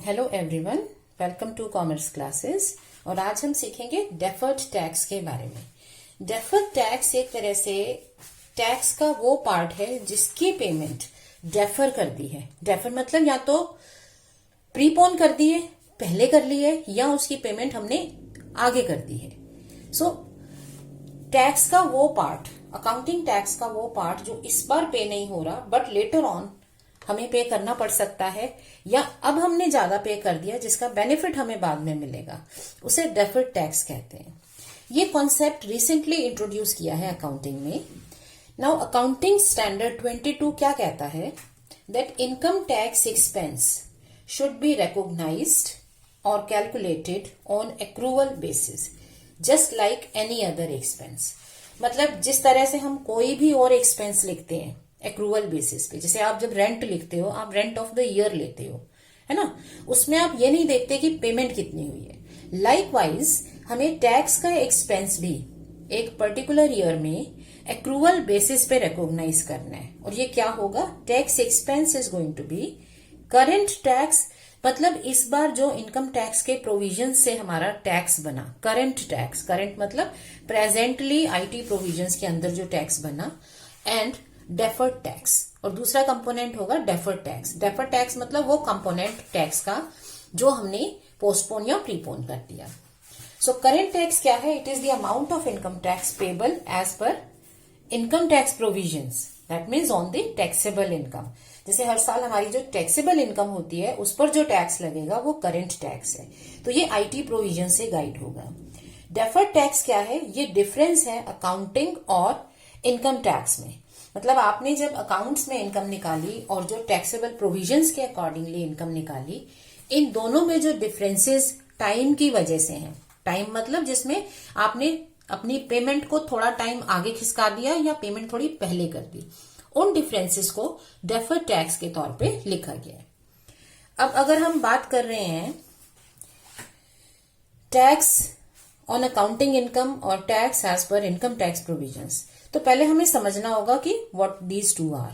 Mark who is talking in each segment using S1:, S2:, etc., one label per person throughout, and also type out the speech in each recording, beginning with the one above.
S1: Hello everyone, welcome to commerce classes. और आज हम सीखेंगे डेफर्ड टैक्स के बारे में। डेफर्ड टैक्स एक तरह से टैक्स का वो पार्ट है जिसकी पेमेंट डेफर कर दी है। डेफर मतलब या तो प्रीपोन कर दी है, पहले कर ली है, या उसकी पेमेंट हमने आगे कर दी है। सो टैक्स का वो पार्ट, अकाउंटिंग टैक्स का वो पार्ट जो इस बार पे नहीं हो रहा बट लेटर ऑन हमें पे करना पड़ सकता है, या अब हमने ज्यादा पे कर दिया जिसका बेनिफिट हमें बाद में मिलेगा, उसे डेफर्ड टैक्स कहते हैं। ये कॉन्सेप्ट रिसेंटली इंट्रोड्यूस किया है अकाउंटिंग में। नाउ अकाउंटिंग स्टैंडर्ड 22 क्या कहता है? That income tax expense should be recognised और calculated on accrual basis just like any other expense. मतलब जिस तरह से हम कोई भी और एक्सपेंस लिखते हैं एक्रूवल बेसिस पे, जैसे आप जब रेंट लिखते हो, आप रेंट ऑफ द ईयर लेते हो, है ना, उसमें आप ये नहीं देखते कि पेमेंट कितनी हुई है। लाइकवाइज हमें टैक्स का एक्सपेंस भी एक पर्टिकुलर ईयर में एक्रूवल बेसिस पे रिकॉग्नाइज करना है। और ये क्या होगा? Tax expense is going to be current tax, मतलब इस बार जो इनकम टैक्स के प्रोविजन से हमारा टैक्स बना, करंट टैक्स, करंट मतलब प्रेजेंटली आईटी प्रोविजंस के अंदर जो टैक्स बना, एंड डेफर्ड टैक्स। और दूसरा कंपोनेंट होगा डेफर्ड टैक्स। डेफर्ड टैक्स मतलब वो कंपोनेंट टैक्स का जो हमने पोस्टपोन या प्रीपोन कर दिया। सो करेंट टैक्स क्या है? It is the amount of income tax payable as per income tax provisions, that means on the taxable income. जैसे हर साल हमारी जो टैक्सेबल इनकम होती है उस पर जो टैक्स लगेगा वो करेंट टैक्स है। तो ये आईटी प्रोविजन से गाइड होगा। डेफर्ड टैक्स क्या है? ये डिफरेंस है अकाउंटिंग और इनकम टैक्स में। मतलब आपने जब अकाउंट्स में इनकम निकाली और जो टैक्सेबल प्रोविजंस के अकॉर्डिंगली इनकम निकाली, इन दोनों में जो डिफरेंसेस टाइम की वजह से हैं, टाइम मतलब जिसमें आपने अपनी पेमेंट को थोड़ा टाइम आगे खिसका दिया या पेमेंट थोड़ी पहले कर दी, उन डिफरेंसेस को डेफर्ड टैक्स के तौर पे लिखा गया है। अब अगर हम बात कर रहे हैं टैक्स ऑन अकाउंटिंग इनकम और tax as per income tax provisions, तो पहले हमें समझना होगा कि व्हाट दीज टू आर।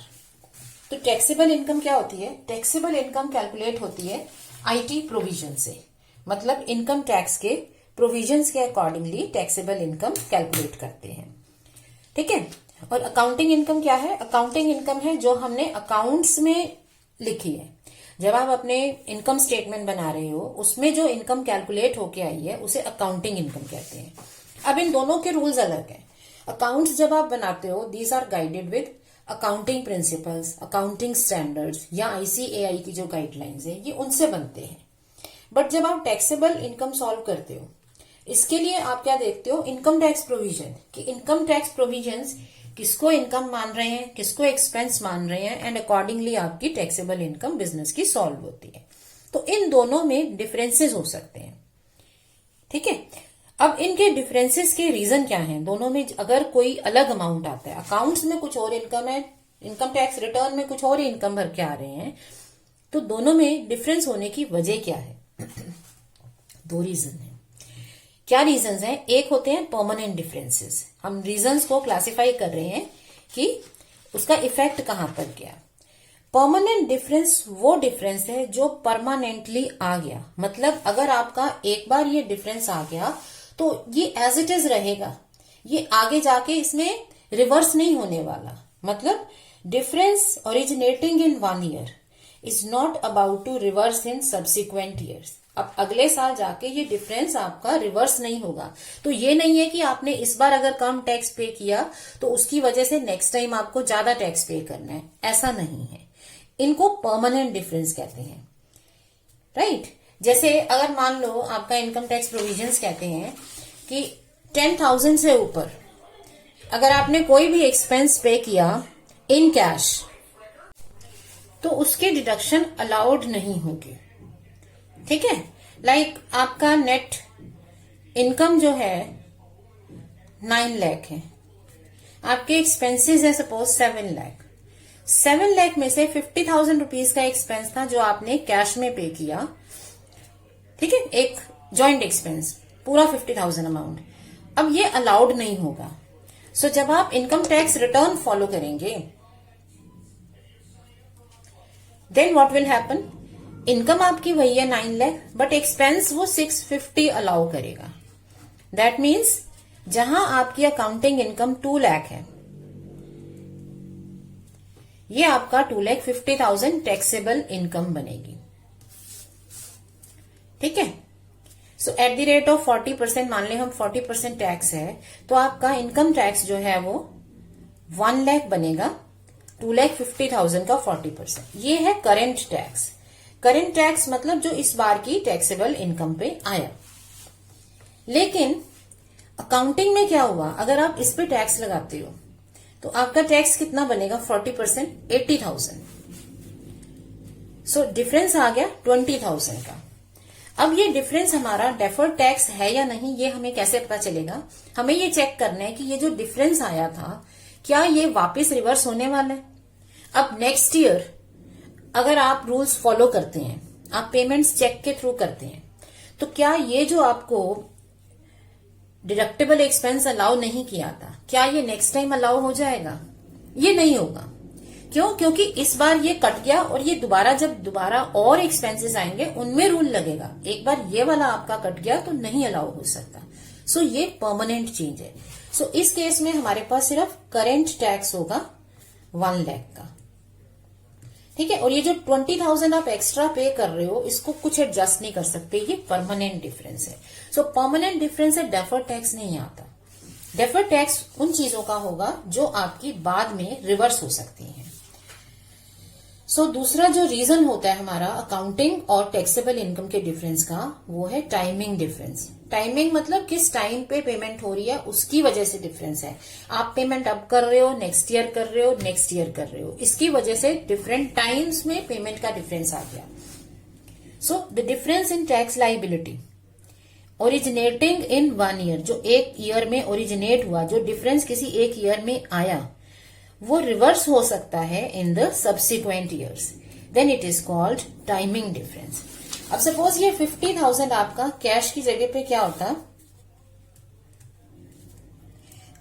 S1: तो टैक्सेबल इनकम क्या होती है? टैक्सेबल इनकम कैलकुलेट होती है आईटी प्रोविजन से, मतलब इनकम टैक्स के प्रोविजंस के अकॉर्डिंगली टैक्सेबल इनकम कैलकुलेट करते हैं, ठीक है। और अकाउंटिंग इनकम क्या है? अकाउंटिंग इनकम है जो हमने अकाउंट्स में लिखी है। जब आप अपने इनकम स्टेटमेंट बना रहे हो, उसमें जो इनकम कैलकुलेट होके आई है उसे अकाउंटिंग इनकम कहते हैं। अब इन दोनों के रूल्स अलग हैं। अकाउंट्स जब आप बनाते हो, these are guided with accounting principles, accounting standards या आईसीएआई की जो गाइडलाइंस है ये उनसे बनते हैं। बट जब आप टैक्सेबल इनकम सॉल्व करते हो, इसके लिए आप क्या देखते हो? इनकम टैक्स प्रोविजन, कि इनकम टैक्स प्रोविजंस किसको इनकम मान रहे हैं, किसको एक्सपेंस मान रहे हैं, एंड अकॉर्डिंगली आपकी टैक्सेबल इनकम बिजनेस की सॉल्व होती है। तो इन दोनों में डिफरेंसेस हो सकते हैं, ठीक है। अब इनके डिफरेंसेस के रीजन क्या हैं? दोनों में अगर कोई अलग अमाउंट आता है, अकाउंट्स में कुछ और इनकम है, इनकम टैक्स रिटर्न में कुछ और इनकम भर के आ रहे हैं, तो दोनों में डिफरेंस होने की वजह क्या है? दो रीजन है। क्या रीजंस हैं? एक होते हैं परमानेंट डिफरेंसेस। हम रीजंस को क्लासिफाई कर रहे हैं कि उसका इफेक्ट कहां पर गया। परमानेंट डिफरेंस वो डिफरेंस है जो परमानेंटली आ गया, मतलब अगर आपका एक बार ये डिफरेंस आ गया तो ये एज इट इज रहेगा, ये आगे जाके इसमें रिवर्स नहीं होने वाला। मतलब difference originating in 1 year is not about to reverse in subsequent years. अब अगले साल जाके ये डिफरेंस आपका रिवर्स नहीं होगा। तो ये नहीं है कि आपने इस बार अगर कम टैक्स पे किया तो उसकी वजह से नेक्स्ट टाइम आपको ज्यादा टैक्स पे करना है, ऐसा नहीं है। इनको परमानेंट डिफरेंस कहते हैं, राइट। जैसे अगर मान लो आपका इनकम टैक्स प्रोविजंस कहते हैं कि 10,000 से ऊपर अगर आपने कोई भी एक्सपेंस पे किया इन कैश, तो उसके डिडक्शन अलाउड नहीं होगी, ठीक है। लाइक आपका नेट इनकम जो है 9 लाख है, आपके एक्सपेंसेस है सपोज 7 लाख। 7 लाख में से 50,000 रुपीज का एक्सपेंस था जो आपने कैश में पे किया, ठीक है, एक जॉइंट एक्सपेंस पूरा 50,000 अमाउंट। अब ये अलाउड नहीं होगा। सो जब आप इनकम टैक्स रिटर्न फॉलो करेंगे, then what will happen? Income आपकी वही है 9 लाख, बट एक्सपेंस वो 650 अलाउ करेगा। दैट मीन्स जहां आपकी अकाउंटिंग इनकम 2 लाख है, ये आपका 2,50,000 टैक्सेबल इनकम बनेगी। ठीक है। सो एट द रेट ऑफ 40%, मान लें हम 40% टैक्स है, तो आपका इनकम टैक्स जो है वो 1 लाख बनेगा। 2,50,000 का 40%, ये है करेंट टैक्स। करेंट टैक्स मतलब जो इस बार की टैक्सेबल इनकम पे आया। लेकिन अकाउंटिंग में क्या हुआ, अगर आप इस पे टैक्स लगाते हो तो आपका टैक्स कितना बनेगा, 40%, 80,000। सो डिफरेंस आ गया 20,000 का। अब ये डिफरेंस हमारा डेफर्ड टैक्स है या नहीं, ये हमें कैसे पता चलेगा? हमें ये चेक करना है कि ये जो डिफरेंस आया था, क्या ये वापस रिवर्स होने वाला है? अब नेक्स्ट ईयर अगर आप रूल्स फॉलो करते हैं, आप पेमेंट्स चेक के थ्रू करते हैं, तो क्या ये जो आपको डिडक्टेबल एक्सपेंस अलाउ नहीं किया था, क्या ये नेक्स्ट टाइम अलाउ हो जाएगा? ये नहीं होगा। क्यों? क्योंकि इस बार ये कट गया और ये जब दोबारा और एक्सपेंसेस आएंगे उनमें रूल लगेगा। एक बार ये वाला आपका कट गया तो नहीं अलाउ हो सकता। सो ये परमानेंट चेंज है। सो इस केस में हमारे पास सिर्फ करेंट टैक्स होगा 1 लाख का। ठीक है। और ये जो 20,000 आप एक्स्ट्रा पे कर रहे हो, इसको कुछ एडजस्ट नहीं कर सकते, ये परमानेंट डिफरेंस है। सो परमानेंट डिफरेंस है, डेफर्ड टैक्स नहीं आता। डेफर्ड टैक्स उन चीजों का होगा जो आपकी बाद में रिवर्स हो सकती हैं। सो दूसरा जो रीजन होता है हमारा अकाउंटिंग और टैक्सेबल इनकम के डिफरेंस का, वो है टाइमिंग डिफरेंस। टाइमिंग मतलब किस टाइम पे पेमेंट हो रही है, उसकी वजह से डिफरेंस है। आप पेमेंट अब कर रहे हो, नेक्स्ट ईयर कर रहे हो, नेक्स्ट ईयर कर रहे हो, इसकी वजह से डिफरेंट टाइम्स में पेमेंट का डिफरेंस आ गया। So the difference in tax liability originating in 1 year, जो एक ईयर में ओरिजिनेट हुआ, जो डिफरेंस किसी एक ईयर में आया, वो रिवर्स हो सकता है in the subsequent years, then it is called timing difference. अब सपोज ये 50,000 आपका कैश की जगह पे क्या होता,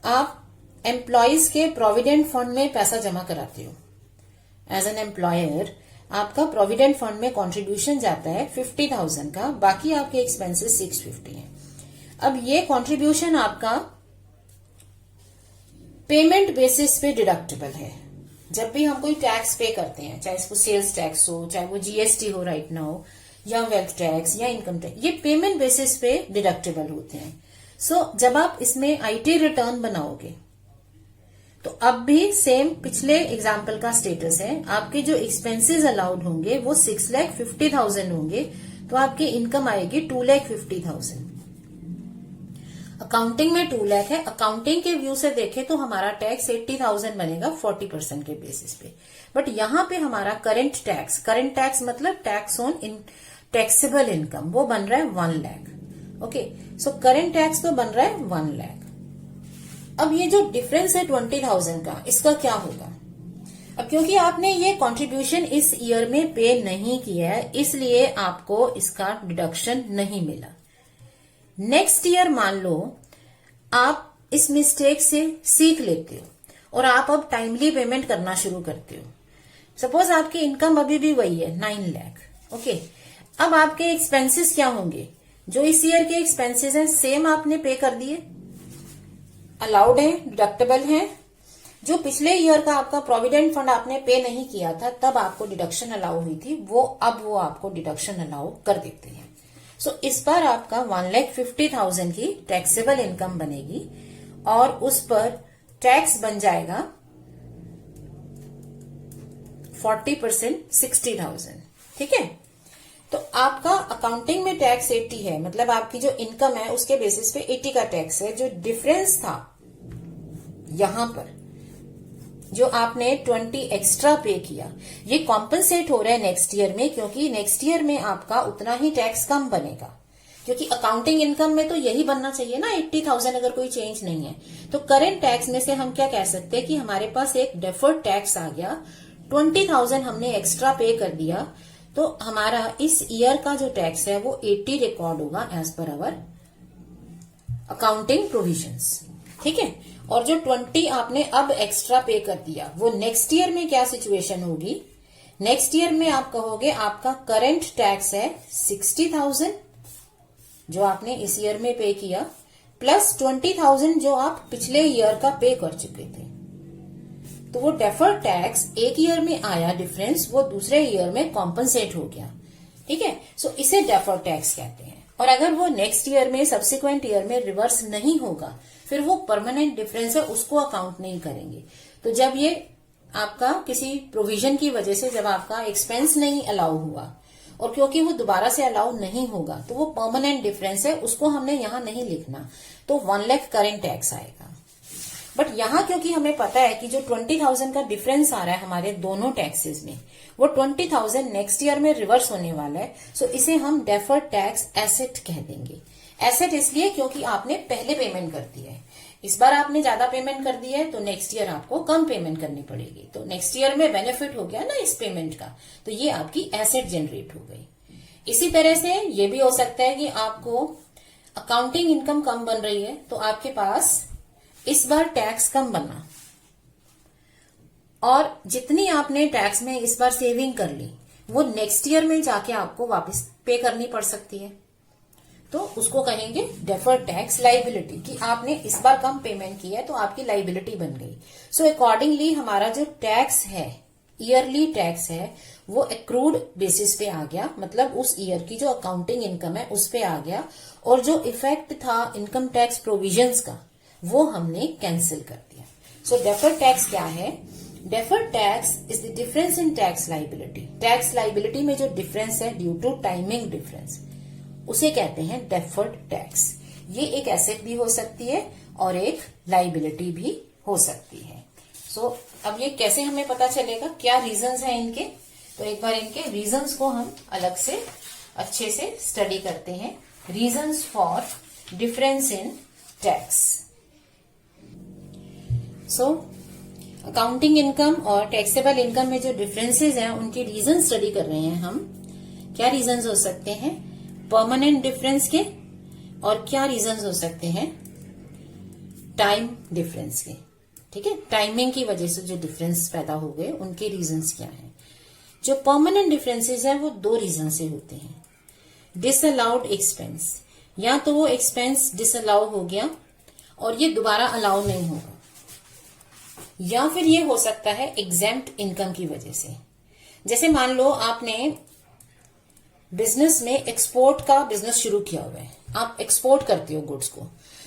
S1: आप एम्प्लॉयज के प्रोविडेंट फंड में पैसा जमा कराते हो। एज एन एम्प्लॉयर आपका प्रोविडेंट फंड में कंट्रीब्यूशन जाता है 50,000 का, बाकी आपके एक्सपेंसेस 650 है। अब ये कंट्रीब्यूशन आपका पेमेंट बेसिस पे डिडक्टेबल है। जब भी हम कोई टैक्स पे करते हैं, चाहे इसको सेल्स टैक्स हो, चाहे वो जीएसटी हो राइट नाउ, या वेल्थ टैक्स या इनकम टैक्स, ये पेमेंट बेसिस पे डिडक्टेबल होते हैं। सो जब आप इसमें आईटी रिटर्न बनाओगे तो अब भी सेम पिछले एग्जाम्पल का स्टेटस है। आपके जो एक्सपेंसेस अलाउड होंगे वो 6,50,000 होंगे, तो आपकी इनकम आएगी 2,50,000। अकाउंटिंग में 2 लाख है। अकाउंटिंग के व्यू से देखें तो हमारा टैक्स 80,000 बनेगा 40% के बेसिस पे। बट यहां पे हमारा करंट टैक्स मतलब टैक्स ऑन टैक्सेबल इनकम, वो बन रहा है 1 lakh. Okay, so current tax तो बन रहा है 1 लाख। अब ये जो डिफरेंस है 20,000 का, इसका क्या होगा? अब क्योंकि आपने ये कंट्रीब्यूशन इस ईयर में पे नहीं किया है, इसलिए आपको इसका डिडक्शन नहीं मिला। नेक्स्ट ईयर मान लो आप इस मिस्टेक से सीख लेते हो और आप अब टाइमली पेमेंट करना शुरू करते हो। सपोज आपकी इनकम अभी भी वही है 9 लाख। ओके, अब आपके एक्सपेंसेस क्या होंगे? जो इस ईयर के एक्सपेंसेस हैं सेम आपने पे कर दिए, अलाउड है, डिडक्टेबल है। जो पिछले ईयर का आपका प्रोविडेंट फंड आपने पे नहीं किया था, तब आपको डिडक्शन अलाउ हुई थी, अब वो आपको डिडक्शन अलाउ कर देते हैं। सो इस पर आपका 1,50,000 की टैक्सेबल इनकम बनेगी और उस पर टैक्स बन जाएगा 40%, 60,000। ठीक है, तो आपका अकाउंटिंग में टैक्स 80 है, मतलब आपकी जो इनकम है उसके बेसिस पे 80 का टैक्स है। जो डिफरेंस था यहां पर, जो आपने 20 एक्स्ट्रा पे किया, ये कॉम्पनसेट हो रहा है नेक्स्ट ईयर में, क्योंकि नेक्स्ट ईयर में आपका उतना ही टैक्स कम बनेगा। क्योंकि अकाउंटिंग इनकम में तो यही बनना चाहिए ना, 80,000 अगर कोई चेंज नहीं है। तो करंट टैक्स में से हम क्या कह सकते हैं कि हमारे पास एक डेफर्ड टैक्स आ गया, 20,000 हमने एक्स्ट्रा पे कर दिया, तो हमारा इस ईयर का जो टैक्स है वो 80 रिकॉर्ड होगा एज पर अवर अकाउंटिंग प्रोविजंस। ठीक है, और जो 20 आपने अब एक्स्ट्रा पे कर दिया, वो नेक्स्ट ईयर में क्या सिचुएशन होगी नेक्स्ट ईयर में आप कहोगे आपका करंट टैक्स है 60,000 जो आपने इस ईयर में पे किया, प्लस 20,000 जो आप पिछले ईयर का पे कर चुके थे। तो वो डेफर्ड टैक्स एक ईयर में आया डिफरेंस, वो दूसरे ईयर में कॉम्पनसेट हो गया। ठीक है, सो इसे डेफर्ड टैक्स कहते हैं। और अगर वो नेक्स्ट ईयर में, सब्सिक्वेंट ईयर में रिवर्स नहीं होगा, फिर वो परमानेंट डिफरेंस है, उसको अकाउंट नहीं करेंगे। तो जब ये आपका किसी प्रोविजन की वजह से जब आपका एक्सपेंस नहीं अलाउ हुआ और क्योंकि वो दोबारा से अलाउ नहीं होगा, तो वो परमानेंट डिफरेंस है, उसको हमने यहां नहीं लिखना, तो 1 लाख करंट टैक्स आएगा। बट यहां क्योंकि हमें पता है कि जो 20,000 का डिफरेंस आ रहा है हमारे दोनों टैक्सेस में, वो 20,000 नेक्स्ट ईयर में रिवर्स होने वाला है, सो इसे हम डेफर्ड टैक्स एसेट कह देंगे। एसेट इसलिए क्योंकि आपने पहले पेमेंट कर दी है, इस बार आपने ज्यादा पेमेंट कर दी है तो नेक्स्ट ईयर आपको कम पेमेंट करनी पड़ेगी, तो नेक्स्ट ईयर में बेनिफिट हो गया ना इस पेमेंट का, तो ये आपकी एसेट जनरेट हो गई। इसी तरह से ये भी हो सकता है कि आपको अकाउंटिंग इनकम कम बन रही है, तो आपके पास इस बार टैक्स कम बना और जितनी आपने टैक्स में इस बार सेविंग कर ली वो नेक्स्ट ईयर में जाके आपको वापस पे करनी पड़ सकती है, तो उसको कहेंगे डेफर्ड टैक्स लाइबिलिटी, कि आपने इस बार कम पेमेंट की है तो आपकी लाइबिलिटी बन गई। सो अकॉर्डिंगली हमारा जो टैक्स है, ईयरली टैक्स है, वो एक्रूड बेसिस पे आ गया, मतलब उस ईयर की जो अकाउंटिंग इनकम है उस पे आ गया, और जो इफेक्ट था इनकम टैक्स प्रोविजंस का वो हमने कैंसिल कर दिया। सो डेफर्ड टैक्स क्या है? Deferred tax is the difference in tax liability. Tax liability में जो डिफरेंस है ड्यू टू टाइमिंग डिफरेंस, उसे कहते हैं डेफर्ड टैक्स। ये एक एसेट भी हो सकती है और एक लाइबिलिटी भी हो सकती है। सो अब ये कैसे हमें पता चलेगा, क्या रीजंस हैं इनके? तो एक बार इनके रीजंस को हम अलग से अच्छे से स्टडी करते हैं। Reasons for difference in tax. So accounting income और टैक्सेबल इनकम में जो डिफरेंसेस हैं उनके रीजन स्टडी कर रहे हैं हम। क्या रीजंस हो सकते हैं परमानेंट डिफरेंस के, और क्या रीजंस हो सकते हैं टाइम डिफरेंस के। ठीक है, टाइमिंग की वजह से जो डिफरेंस पैदा हो गए उनके रीजंस क्या हैं। जो परमानेंट डिफरेंसेस हैं वो 2 रीजन से होते हैं। डिसअलाउड एक्सपेंस, या तो वो एक्सपेंस डिसअलाउ हो गया और ये दोबारा अलाउ नहीं होगा, या फिर ये हो सकता है एग्जेम्प्ट इनकम की वजह से। जैसे मान लो आपने बिजनेस में एक्सपोर्ट का बिजनेस शुरू किया हुआ है, आप एक्सपोर्ट करते हो गुड्स को,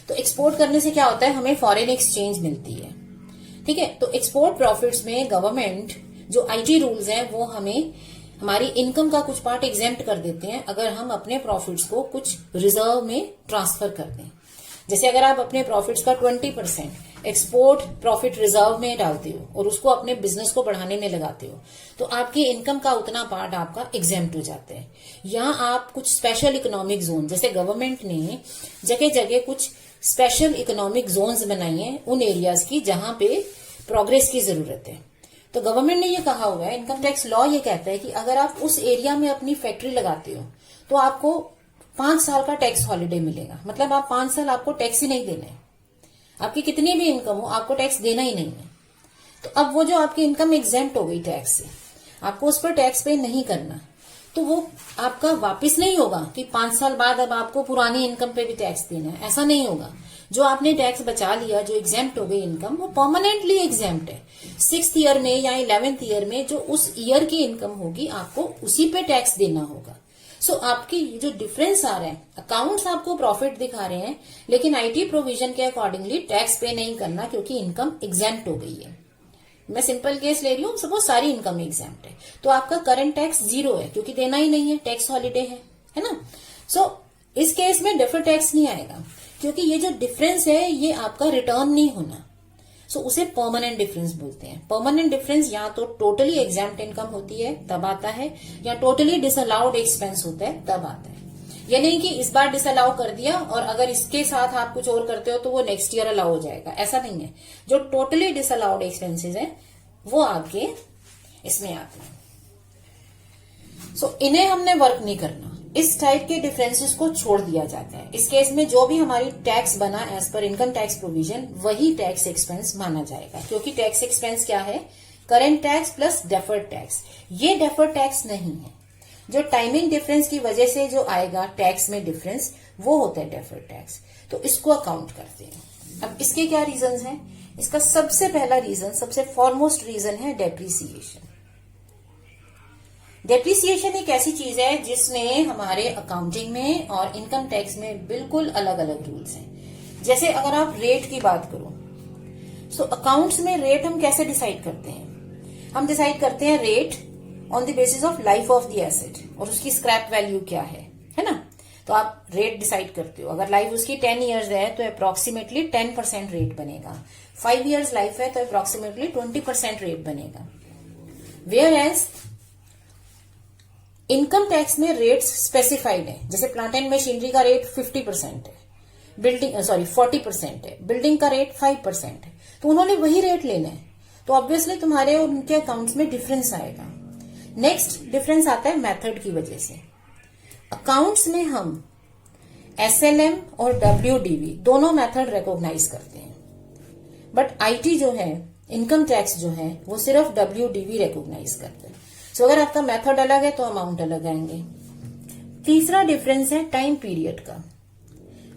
S1: तो एक्सपोर्ट करने से क्या होता है, हमें फॉरेन एक्सचेंज मिलती है। ठीक है, तो एक्सपोर्ट प्रॉफिट्स में गवर्नमेंट जो आईटी रूल्स हैं वो हमें हमारी इनकम का कुछ पार्ट एग्जेम्प्ट कर देते हैं अगर हम अपने प्रॉफिट्स को कुछ रिजर्व में ट्रांसफर कर दें। जैसे अगर आप अपने प्रॉफिट्स का 20% एक्सपोर्ट प्रॉफिट रिजर्व में डालते हो और उसको अपने बिजनेस को बढ़ाने में लगाते हो, तो आपकी इनकम का उतना पार्ट आपका एग्जेम्प्ट हो जाता है। या आप कुछ स्पेशल इकोनॉमिक जोन, जैसे गवर्नमेंट ने जगह जगह कुछ स्पेशल इकोनॉमिक जोन्स बनाई हैं उन एरियाज की जहां पे प्रोग्रेस की जरूरत है, तो गवर्नमेंट ने ये कहा हुआ है, इनकम टैक्स लॉ ये कहता है कि अगर आप उस एरिया में अपनी फैक्ट्री लगाते हो तो आपको 5 साल का टैक्स हॉलिडे मिलेगा। मतलब आप 5 साल आपको टैक्स ही नहीं देना है, आपकी कितनी भी इनकम हो आपको टैक्स देना ही नहीं है। तो अब वो जो आपकी इनकम एग्जेम्प्ट हो गई टैक्स से, आपको उस पर टैक्स पे नहीं करना, तो वो आपका वापस नहीं होगा कि 5 साल बाद अब आपको पुरानी इनकम पे भी टैक्स देना है, ऐसा नहीं होगा। जो आपने टैक्स बचा लिया, जो एग्जेम्प्ट हो गई इनकम, वो परमानेंटली एग्जेम्प्ट है। 6th ईयर में या 11th ईयर में जो उस ईयर की इनकम होगी आपको उसी पे टैक्स देना होगा। सो आपकी जो डिफरेंस आ रहा है, अकाउंट्स आपको प्रॉफिट दिखा रहे हैं लेकिन आईटी प्रोविजन के अकॉर्डिंगली टैक्स पे नहीं करना क्योंकि इनकम एग्जेम्प्ट हो गई है। मैं सिंपल केस ले रही हूँ, सपोज सारी इनकम एग्जेम्प्ट है तो आपका करंट टैक्स 0 है क्योंकि देना ही नहीं है, टैक्स हॉलिडे है ना। सो इस केस में डेफर्ड टैक्स नहीं आएगा क्योंकि ये जो डिफरेंस है ये आपका रिटर्न नहीं होना। सो उसे परमानेंट डिफरेंस बोलते हैं। परमानेंट डिफरेंस या तो टोटली एग्जेम्प्ट इनकम होती है तब आता है, या टोटली डिसअलाउड एक्सपेंस होता है तब आता है। ये नहीं कि इस बार डिसअलाउ कर दिया और अगर इसके साथ आप कुछ और करते हो तो वो नेक्स्ट ईयर अलाउ हो जाएगा, ऐसा नहीं है। जो टोटली डिसअलाउड एक्सपेंसेस है वो आपके इसमें आते हैं। सो इन्हें हमने वर्क नहीं करना, इस टाइप के डिफरेंसेस को छोड़ दिया जाता है। इस केस में जो भी हमारी टैक्स बना as per income tax provision वही टैक्स एक्सपेंस माना जाएगा, क्योंकि टैक्स एक्सपेंस क्या है, current tax plus deferred tax. ये डेफर्ड टैक्स नहीं है, जो टाइमिंग डिफरेंस की वजह से जो आएगा टैक्स में डिफरेंस, वो होता है डेफर्ड टैक्स। तो इसको अकाउंट करते हैं। अब इसके क्या रीजंस हैं? इसका सबसे पहला रीजन, सबसे फॉरमोस्ट रीजन है डेप्रिसिएशन। डेप्रिसिएशन एक ऐसी चीज है जिसमें हमारे अकाउंटिंग में और इनकम टैक्स में बिल्कुल अलग अलग रूल्स हैं। जैसे अगर आप रेट की बात करो, सो अकाउंट्स में रेट हम कैसे डिसाइड करते हैं? हम डिसाइड करते हैं rate on the basis of life of the asset और उसकी स्क्रैप वैल्यू क्या है ना? तो आप रेट डिसाइड करते हो। अगर लाइफ उसकी 10 इयर्स है तो अप्रोक्सीमेटली 10% रेट बनेगा। 5 इयर्स लाइफ है तो अप्रोक्सीमेटली 20% रेट बनेगा। वेयर एज इनकम टैक्स में रेट्स स्पेसिफाइड है। जैसे प्लांट एंड मशीनरी का रेट 50% है, 40% है, बिल्डिंग का रेट 5% है, तो उन्होंने वही रेट लेना है। तो ऑब्वियसली तुम्हारे और उनके अकाउंट्स में डिफरेंस आएगा। नेक्स्ट डिफरेंस आता है मेथड की वजह से। अकाउंट्स में हम SLM और WDV दोनों मेथड रिकॉग्नाइज करते हैं, बट IT जो है, इनकम टैक्स जो है, वो सिर्फ WDV रिकॉग्नाइज करते हैं। सो अगर आपका मेथड अलग है तो अमाउंट अलग आएंगे। तीसरा डिफरेंस है टाइम पीरियड का।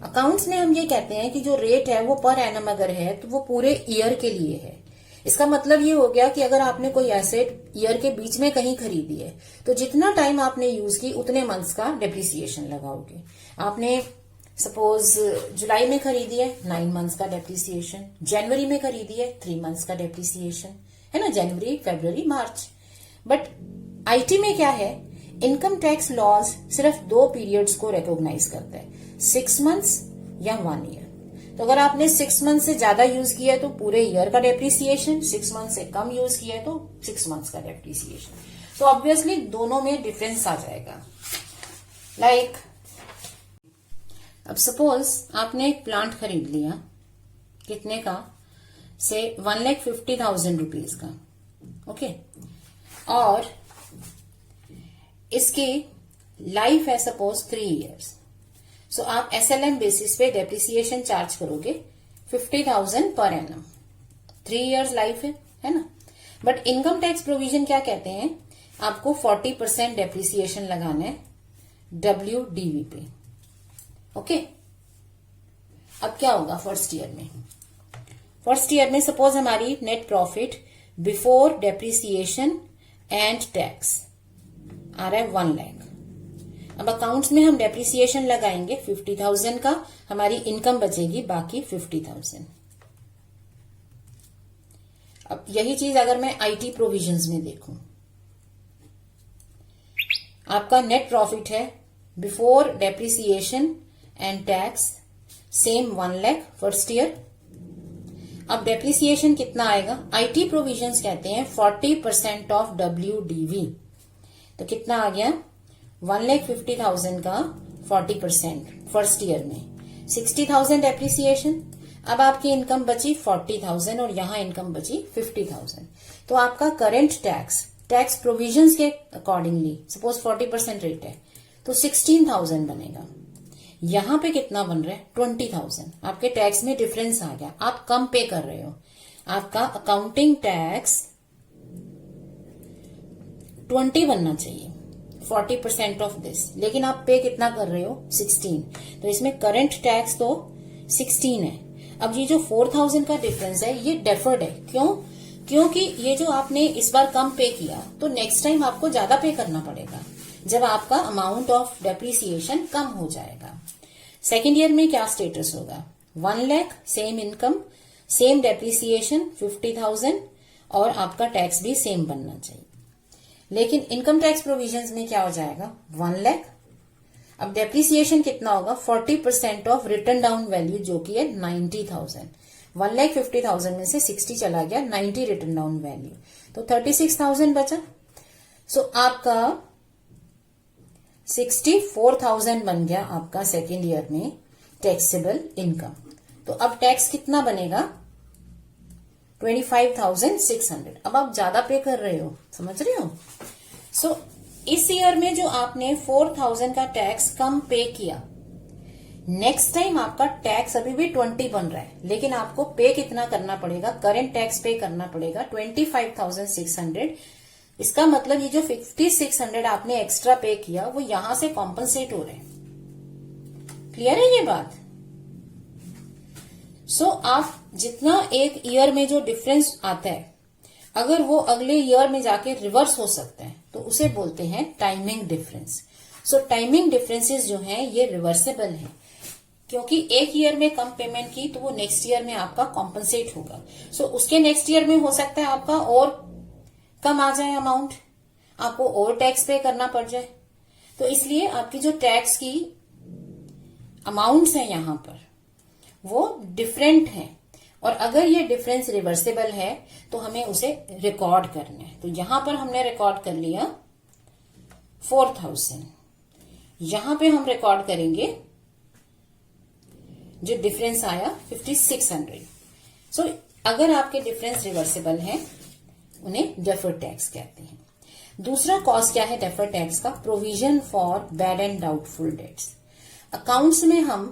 S1: अकाउंट्स में हम ये कहते हैं कि जो रेट है वो पर एनम अगर है तो वो पूरे ईयर के लिए है। इसका मतलब ये हो गया कि अगर आपने कोई एसेट ईयर के बीच में कहीं खरीदी है तो जितना टाइम आपने यूज की उतने मंथ्स का डेप्रिसिएशन लगाओगे। आपने सपोज जुलाई में खरीदी है, 9 मंथ्स का डेप्रिसिएशन। जनवरी में खरीदी है, 3 मंथ्स का डेप्रिसिएशन, है ना? जनवरी, फरवरी, मार्च। बट IT में क्या है, इनकम टैक्स लॉज सिर्फ 2 पीरियड्स को रिकॉग्नाइज करता है, 6 मंथ्स या 1 ईयर। तो अगर आपने 6 मंथ से ज्यादा यूज किया है तो पूरे ईयर का डेप्रिसिएशन, 6 मंथ से कम यूज किया है तो 6 मंथ्स का डेप्रिसिएशन। तो ऑब्वियसली दोनों में डिफरेंस आ जाएगा। लाइक अब सपोज आपने एक प्लांट खरीद लिया, कितने का? से 1,50,000 रुपीज का, ओके। और इसकी लाइफ है सपोज 3 इयर्स। सो आप SLM बेसिस पे डेप्रिसिएशन चार्ज करोगे 50,000 पर एनम। 3 इयर्स लाइफ है ना? बट इनकम टैक्स प्रोविजन क्या कहते हैं? आपको 40% डेप्रिसिएशन लगाना है WDV पे, ओके। अब क्या होगा फर्स्ट ईयर में? फर्स्ट ईयर में सपोज हमारी net profit before depreciation and tax आ रहा है 1 लाख। अब अकाउंट्स में हम डेप्रिसिएशन लगाएंगे 50,000 का, हमारी इनकम बचेगी बाकी 50,000। अब यही चीज अगर मैं IT प्रोविजंस में देखूं, आपका नेट प्रॉफिट है before depreciation and tax same 1 lakh first year. अब डेप्रिसिएशन कितना आएगा? IT प्रोविजंस कहते हैं 40% ऑफ WDV। तो कितना आ गया? 1,50,000 का 40% फर्स्ट ईयर में, 60,000 डेप्रिसिएशन। अब आपकी इनकम बची 40,000 और यहां इनकम बची 50,000। तो आपका करंट टैक्स प्रोविजंस के अकॉर्डिंगली सपोज 40% रेट है तो 16,000 बनेगा। यहां पे कितना बन रहा है? 20,000। आपके टैक्स में डिफरेंस आ गया, आप कम पे कर रहे हो। आपका अकाउंटिंग टैक्स 20 बनना चाहिए, 40% ऑफ दिस, लेकिन आप पे कितना कर रहे हो? 16। तो इसमें करंट टैक्स तो 16 है। अब ये जो 4,000 का डिफरेंस है ये डेफर्ड है। क्यों? क्योंकि ये जो आपने इस बार कम पे किया तो नेक्स्ट टाइम आपको ज्यादा पे करना पड़ेगा जब आपका अमाउंट ऑफ डेप्रिसिएशन कम हो जाएगा। सेकेंड ईयर में क्या स्टेटस होगा? 1 lakh, same income, same depreciation 50,000 और आपका टैक्स भी सेम बनना चाहिए। लेकिन इनकम टैक्स प्रोविजंस में क्या हो जाएगा? 1 लाख। अब डेप्रिसिएशन कितना होगा? 40% ऑफ रिटर्न डाउन वैल्यू जो कि है 90,000। 1,50,000 में से 60 चला गया, 90 रिटर्न डाउन वैल्यू, तो 36,000 बचा। सो आपका 64,000 बन गया आपका सेकेंड ईयर में टैक्सेबल इनकम। तो अब टैक्स कितना बनेगा? 25,600। अब आप ज्यादा पे कर रहे हो, समझ रहे हो? सो इस ईयर में जो आपने 4,000 का टैक्स कम पे किया, नेक्स्ट टाइम आपका टैक्स अभी भी 20 बन रहा है, लेकिन आपको पे कितना करना पड़ेगा, करंट टैक्स पे करना पड़ेगा 25,600। इसका मतलब ये जो 5,600 आपने एक्स्ट्रा पे किया वो यहां से कॉम्पनसेट हो रहे हैं। क्लियर है ये बात? सो आप जितना एक ईयर में जो डिफरेंस आता है, अगर वो अगले ईयर में जाके रिवर्स हो सकता है तो उसे बोलते हैं टाइमिंग डिफरेंस। सो टाइमिंग डिफरेंसेस जो हैं ये रिवर्सेबल हैं, क्योंकि एक ईयर में कम पेमेंट की तो वो नेक्स्ट ईयर में आपका कॉम्पनसेट होगा। सो उसके नेक्स्ट ईयर में हो सकता है आपका और कम आ जाए अमाउंट, आपको और टैक्स पे करना पड़ जाए। तो इसलिए आपकी जो टैक्स की अमाउंट्स हैं यहां पर वो डिफरेंट हैं, और अगर ये डिफरेंस रिवर्सेबल है तो हमें उसे रिकॉर्ड करना है। तो यहां पर हमने रिकॉर्ड कर लिया 4,000, यहां पे हम रिकॉर्ड करेंगे जो डिफरेंस आया 5,600। सो अगर आपके डिफरेंस रिवर्सेबल है उन्हें डेफर्ड टैक्स कहते हैं। दूसरा कॉस्ट क्या है डेफर्ड टैक्स का? Provision for bad and doubtful debts. Accounts में हम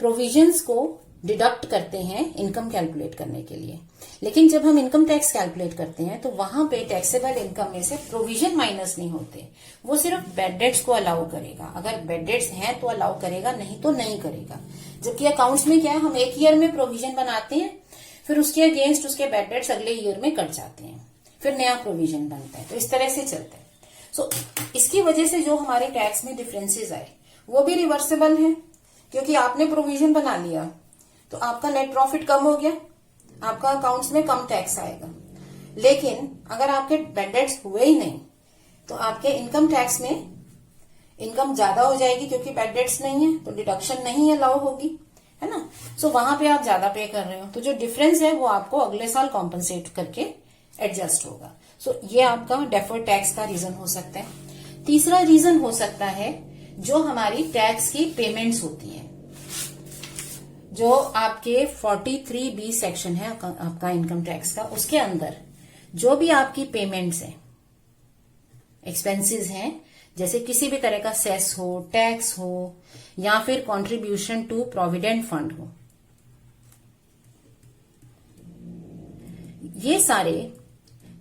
S1: प्रोविजंस को डिडक्ट करते हैं इनकम कैलकुलेट करने के लिए, लेकिन जब हम इनकम टैक्स कैलकुलेट करते हैं तो वहां पे टैक्सेबल इनकम में से प्रोविजन माइनस नहीं होते, वो सिर्फ बैड डेट्स को अलाउ करेगा। अगर बैड डेट्स हैं तो अलाउ करेगा, नहीं तो नहीं करेगा। जबकि अकाउंट्स में क्या है, हम एक ईयर में प्रोविजन बनाते हैं, फिर उसके अगेंस्ट उसके बैड डेट्स अगले ईयर में कट जाते हैं, फिर नया प्रोविजन बनता है। तो इस तरह से चलता है। सो इसकी वजह से जो हमारे टैक्स में डिफरेंसेस आए वो भी रिवर्सेबल है, क्योंकि आपने प्रोविजन बना लिया तो आपका नेट प्रॉफिट कम हो गया, आपका अकाउंट्स में कम टैक्स आएगा। लेकिन अगर आपके बैड डेट्स हुए ही नहीं तो आपके इनकम टैक्स में इनकम ज्यादा हो जाएगी, क्योंकि बैड डेट्स नहीं है तो डिडक्शन नहीं अलाउ होगी, है ना। सो वहां पे आप ज्यादा पे कर रहे हो, तो जो डिफरेंस है वो आपको अगले साल कॉम्पनसेट करके एडजस्ट होगा। सो ये आपका डेफर्ड टैक्स का रीजन हो सकता है। तीसरा रीजन हो सकता है जो हमारी टैक्स की पेमेंट्स होती है, जो आपके 43B सेक्शन है आपका इनकम टैक्स का, उसके अंदर जो भी आपकी पेमेंट्स हैं, एक्सपेंसेस हैं, जैसे किसी भी तरह का सेस हो, टैक्स हो, या फिर कंट्रीब्यूशन टू प्रोविडेंट फंड हो, ये सारे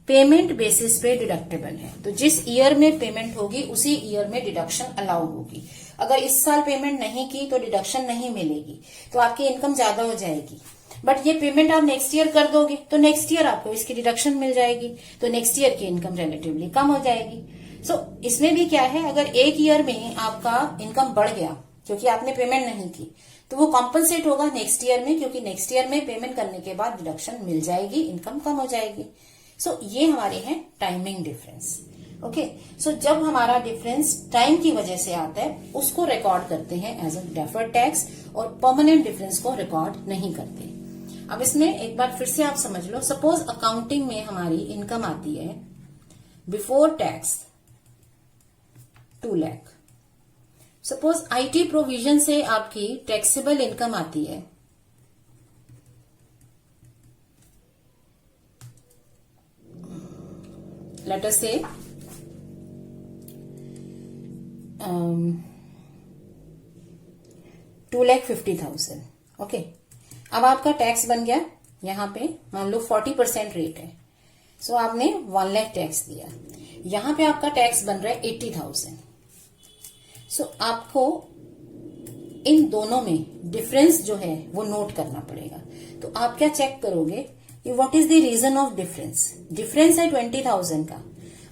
S1: पेमेंट बेसिस पे डिडक्टेबल है। तो जिस ईयर में पेमेंट होगी उसी ईयर में डिडक्शन अलाउ होगी। अगर इस साल पेमेंट नहीं की तो डिडक्शन नहीं मिलेगी, तो आपकी इनकम ज्यादा हो जाएगी। बट ये पेमेंट आप नेक्स्ट ईयर कर दोगे तो नेक्स्ट ईयर आपको इसकी डिडक्शन मिल जाएगी, तो नेक्स्ट ईयर की इनकम रिलेटिवली कम हो जाएगी। सो इसमें भी क्या है, अगर एक ईयर में आपका इनकम बढ़ गया क्योंकि आपने पेमेंट नहीं की, तो वो कॉम्पनसेट होगा नेक्स्ट ईयर में, क्योंकि नेक्स्ट ईयर में पेमेंट करने के बाद डिडक्शन मिल जाएगी, इनकम कम हो जाएगी। सो ये हमारे हैं टाइमिंग डिफरेंस। ओके, सो जब हमारा डिफरेंस टाइम की वजह से आता है उसको रिकॉर्ड करते हैं एज अ डेफर्ड टैक्स, और परमानेंट डिफरेंस को रिकॉर्ड नहीं करते। अब इसमें एक बार फिर से आप समझ लो, सपोज अकाउंटिंग में हमारी इनकम आती है before tax 2 lakh. Suppose IT provision से आपकी टैक्सेबल इनकम आती है लेट अस से 2,50,000। ओके, अब आपका टैक्स बन गया, यहां पे मान लो 40% रेट है, सो आपने 1 लाख टैक्स दिया। यहां पे आपका टैक्स बन रहा है 80,000। सो आपको इन दोनों में डिफरेंस जो है वो नोट करना पड़ेगा। तो आप क्या चेक करोगे कि what is the reason of difference. Difference है 20,000 का।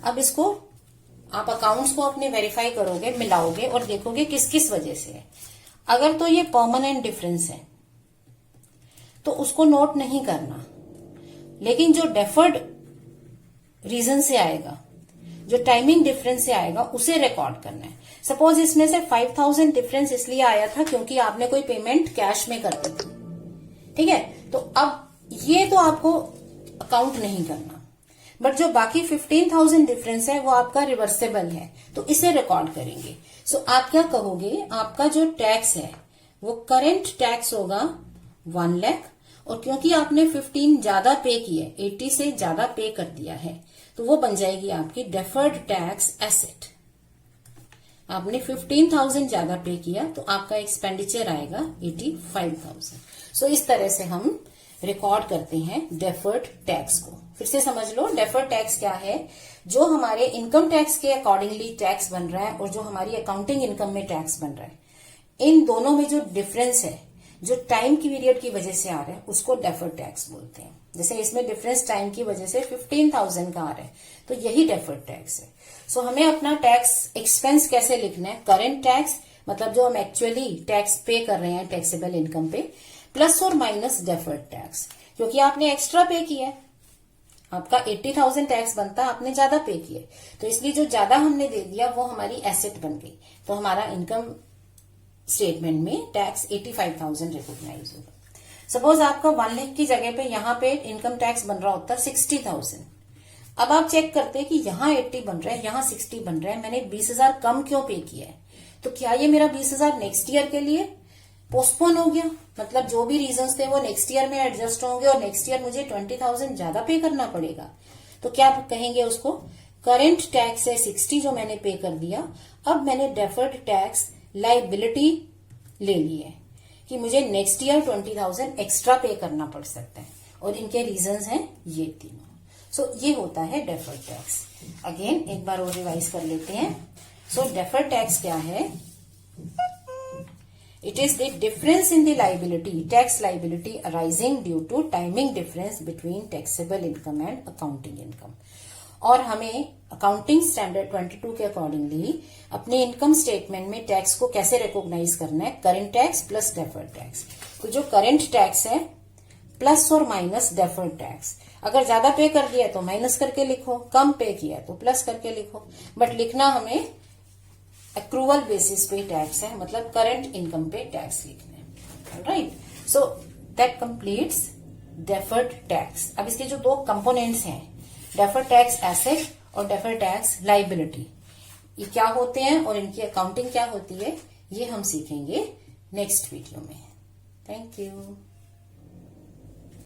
S1: अब इसको आप अकाउंट्स को अपने वेरीफाई करोगे, मिलाओगे और देखोगे किस किस वजह से है। अगर तो ये परमानेंट डिफरेंस है तो उसको नोट नहीं करना, लेकिन जो डेफर्ड रीजन से आएगा, जो टाइमिंग डिफरेंस से आएगा, उसे रिकॉर्ड करना है। सपोज इसमें से 5,000 डिफरेंस इसलिए आया था क्योंकि आपने कोई पेमेंट कैश में कर दी थी, ठीक है, तो अब ये तो आपको अकाउंट नहीं करना। बट जो बाकी 15,000 डिफरेंस है वो आपका रिवर्सेबल है, तो इसे रिकॉर्ड करेंगे। सो आप क्या कहोगे, आपका जो टैक्स है वो करंट टैक्स होगा 1 लाख, और क्योंकि आपने 15 ज्यादा पे किया, 80 से ज्यादा पे कर दिया है, तो वो बन जाएगी आपकी डेफर्ड टैक्स एसेट। आपने 15,000 ज्यादा पे किया तो आपका एक्सपेंडिचर आएगा 85,000। सो इस तरह से हम रिकॉर्ड करते हैं डेफर्ड टैक्स को। फिर से समझ लो, डेफर्ड टैक्स क्या है? जो हमारे इनकम टैक्स के अकॉर्डिंगली टैक्स बन रहा है और जो हमारी अकाउंटिंग इनकम में टैक्स बन रहा है, इन दोनों में जो डिफरेंस है, जो टाइम की पीरियड की वजह से आ रहा है, उसको डेफर्ड टैक्स बोलते हैं। जैसे इसमें डिफरेंस टाइम की वजह से 15,000 का आ रहा है, तो यही डेफर्ड टैक्स है। सो हमें अपना टैक्स एक्सपेंस कैसे लिखना है? करंट टैक्स, मतलब जो हम एक्चुअली टैक्स पे कर रहे हैं टैक्सेबल इनकम पे, प्लस और माइनस डेफर्ड टैक्स, क्योंकि आपने एक्स्ट्रा पे किया है। आपका 80,000 टैक्स बनता, आपने ज्यादा पे किया, तो इसलिए जो ज्यादा हमने दे दिया वो हमारी एसेट बन गई, तो हमारा इनकम स्टेटमेंट में टैक्स 85,000 रिकॉग्नाइज होगा। सपोज आपका 1 लाख की जगह पे यहाँ पे इनकम टैक्स बन रहा होता 60,000। अब आप चेक करते हैं कि यहाँ 80 बन रहा है, यहाँ 60 बन रहा है, मैंने 20,000 कम क्यों पे किया है? तो क्या ये मेरा 20,000 नेक्स्ट ईयर के लिए पोस्टपोन हो गया? मतलब जो भी रीजंस थे वो नेक्स्ट ईयर में एडजस्ट होंगे और नेक्स्ट ईयर मुझे 20,000 ज्यादा पे करना पड़ेगा। तो क्या कहेंगे उसको? करंट टैक्स है 60 जो मैंने पे कर दिया, अब मैंने डेफर्ड टैक्स लाइबिलिटी ले ली है कि मुझे नेक्स्ट ईयर 20,000 एक्स्ट्रा पे करना पड़ सकता है, और इनके रीजंस हैं ये तीनों। सो ये होता है डेफर्ड टैक्स। अगेन एक बार और रिवाइज कर लेते हैं। सो डेफर्ड टैक्स क्या है? It is the difference in the liability, tax liability arising due to timing difference between taxable income and accounting income. और हमें अकाउंटिंग स्टैंडर्ड 22 के अकॉर्डिंगली अपने इनकम स्टेटमेंट में टैक्स को कैसे रिकॉग्नाइज करना है? Current tax plus deferred tax. तो जो करंट टैक्स है प्लस और माइनस डेफर्ड टैक्स। अगर ज्यादा पे कर दिया तो माइनस करके लिखो, कम पे किया तो प्लस करके लिखो, बट लिखना हमें एक्रूवल बेसिस पे टैक्स है, मतलब करंट इनकम पे टैक्स लिखना है। Right, so that completes deferred tax. अब इसके जो दो कंपोनेंट्स हैं, डेफर्ड टैक्स एसेट और डेफर्ड टैक्स लाइबिलिटी, ये क्या होते हैं और इनकी अकाउंटिंग क्या होती है, ये हम सीखेंगे नेक्स्ट वीडियो में। Thank you.